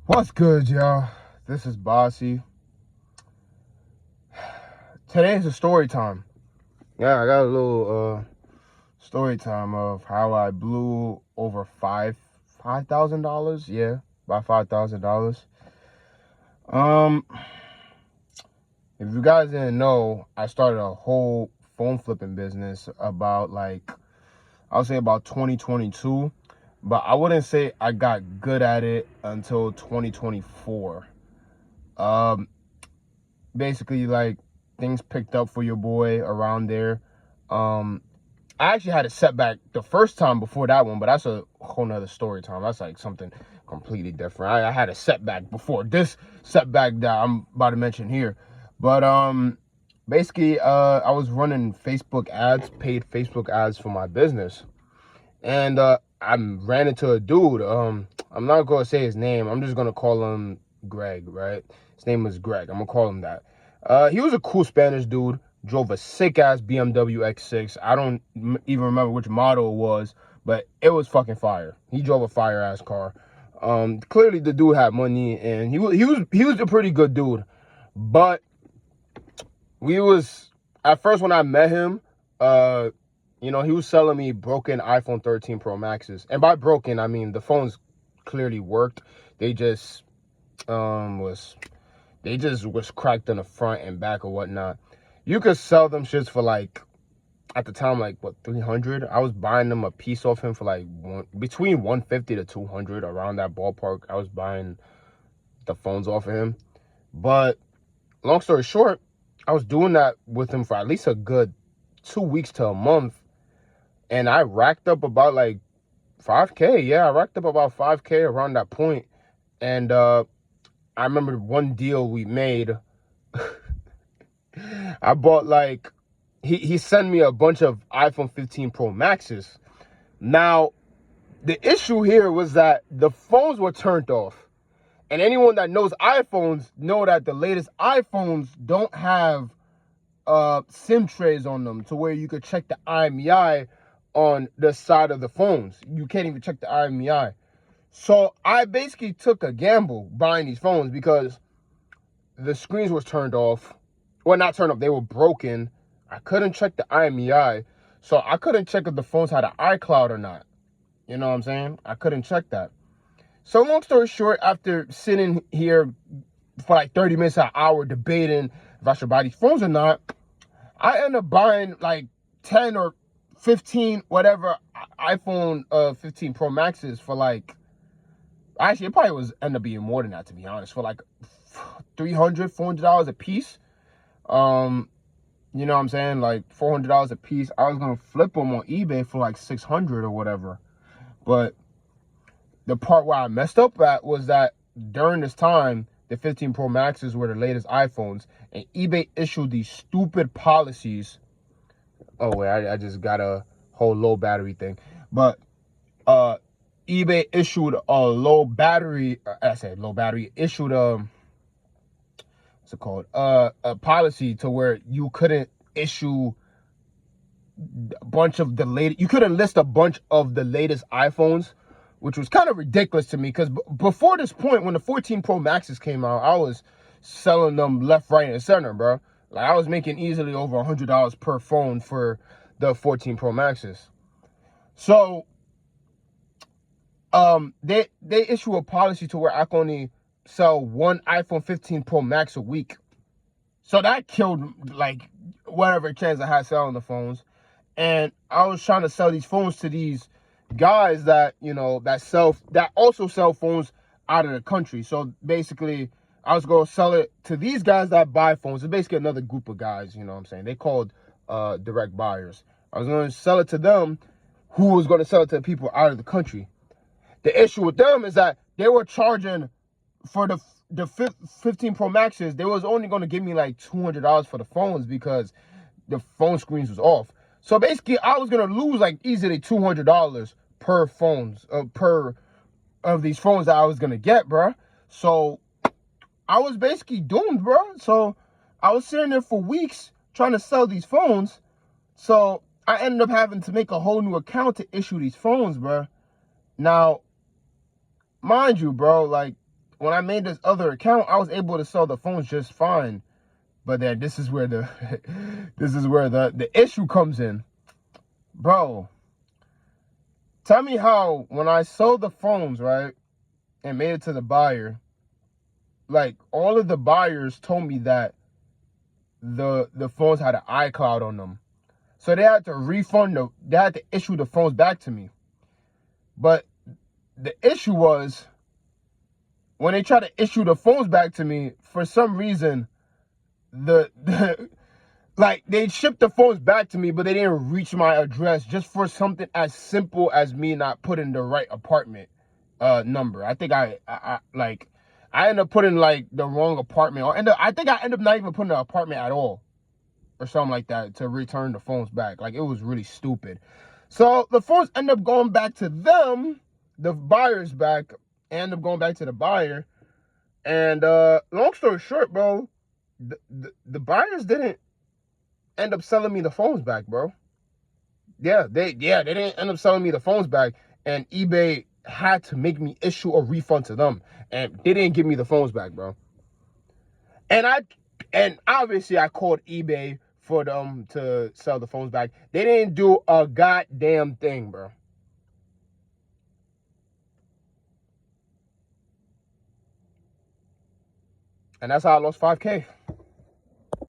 What's good, y'all? This is Bossy. Today's a story time. Yeah, I got a little story time of how I blew over $5,000. Yeah, about $5,000. Um, if you guys didn't know, I started a whole phone flipping business about I would say about 2022, but I wouldn't say I got good at it until 2024. Um, Basically things picked up for your boy around there. I actually had a setback the first time before that one, but that's a whole nother story time. That's like something completely different. I had a setback before this setback that I'm about to mention here. But basically I was running Facebook ads, paid Facebook ads for my business. And I ran into a dude. I'm not gonna say his name. I'm just gonna call him Greg, right? His name was Greg. I'm gonna call him that. He was a cool Spanish dude. Drove a sick ass BMW X6. I don't even remember which model it was, but it was fucking fire. He drove a fire ass car. Clearly the dude had money, and he was a pretty good dude. But we was at first when I met him, he was selling me broken iPhone 13 Pro Maxes. And by broken, I mean the phones clearly worked. They just was cracked in the front and back or whatnot. You could sell them shits for at the time, 300. I was buying them a piece off him for between 150 to 200, around that ballpark. I was buying the phones off of him. But long story short, I was doing that with him for at least a good 2 weeks to a month. And I racked up about 5K. Yeah, I racked up about 5K around that point. And I remember one deal we made. I bought he sent me a bunch of iPhone 15 Pro Maxes. Now, the issue here was that the phones were turned off. And anyone that knows iPhones know that the latest iPhones don't have SIM trays on them to where you could check the IMEI on the side of the phones. You can't even check the IMEI. So I basically took a gamble buying these phones because the screens were turned off. Well, not turned off, they were broken. I couldn't check the IMEI. So I couldn't check if the phones had an iCloud or not. You know what I'm saying? I couldn't check that. So long story short, after sitting here for 30 minutes, an hour debating if I should buy these phones or not, I ended up buying 10 or 15, whatever, iPhone 15 Pro Maxes for actually it probably was end up being more than that, to be honest, for $300, $400 a piece. You know what I'm saying? $400 a piece. I was gonna flip them on eBay for 600 or whatever. But the part where I messed up at was that during this time, the 15 Pro Maxes were the latest iPhones, and eBay issued these stupid policies. Oh wait, I just got a whole low battery thing. But eBay issued a low battery. Issued what's it called? A policy to where you couldn't issue a bunch of the latest. You couldn't list a bunch of the latest iPhones, which was kind of ridiculous to me because before this point, when the 14 Pro Maxes came out, I was selling them left, right, and center, bro. I was making easily over $100 per phone for the 14 Pro Maxes. So they issue a policy to where I can only sell one iPhone 15 Pro Max a week. So that killed whatever chance I had selling the phones. And I was trying to sell these phones to these guys that that also sell phones out of the country. So basically I was going to sell it to these guys that buy phones. It's basically another group of guys, you know what I'm saying? They called direct buyers. I was going to sell it to them, who was going to sell it to people out of the country. The issue with them is that they were charging for the 15 Pro Maxes. They was only going to give me $200 for the phones because the phone screens was off. So basically, I was going to lose easily $200 per phones, per of these phones that I was going to get, bro. So I was basically doomed, bro. So I was sitting there for weeks trying to sell these phones. So I ended up having to make a whole new account to issue these phones, bro. Now, mind you, bro, when I made this other account, I was able to sell the phones just fine. But then this is where the the issue comes in. Bro, tell me how when I sold the phones, right, and made it to the buyer, like all of the buyers told me that the phones had an iCloud on them. So they had to they had to issue the phones back to me. But the issue was when they tried to issue the phones back to me, for some reason, the like they shipped the phones back to me, but they didn't reach my address just for something as simple as me not putting the right apartment number. I think I ended up putting like the wrong apartment, or I think I ended up not even putting the apartment at all, or something like that, to return the phones back. Like, it was really stupid. So the phones end up going back to them, the buyers back, end up going back to the buyer. And long story short, bro, the buyers didn't end up selling me the phones back, bro. Yeah, they didn't end up selling me the phones back, and eBay had to make me issue a refund to them, and they didn't give me the phones back, bro. And obviously I called eBay for them to sell the phones back. They didn't do a goddamn thing, bro. And that's how I lost $5K.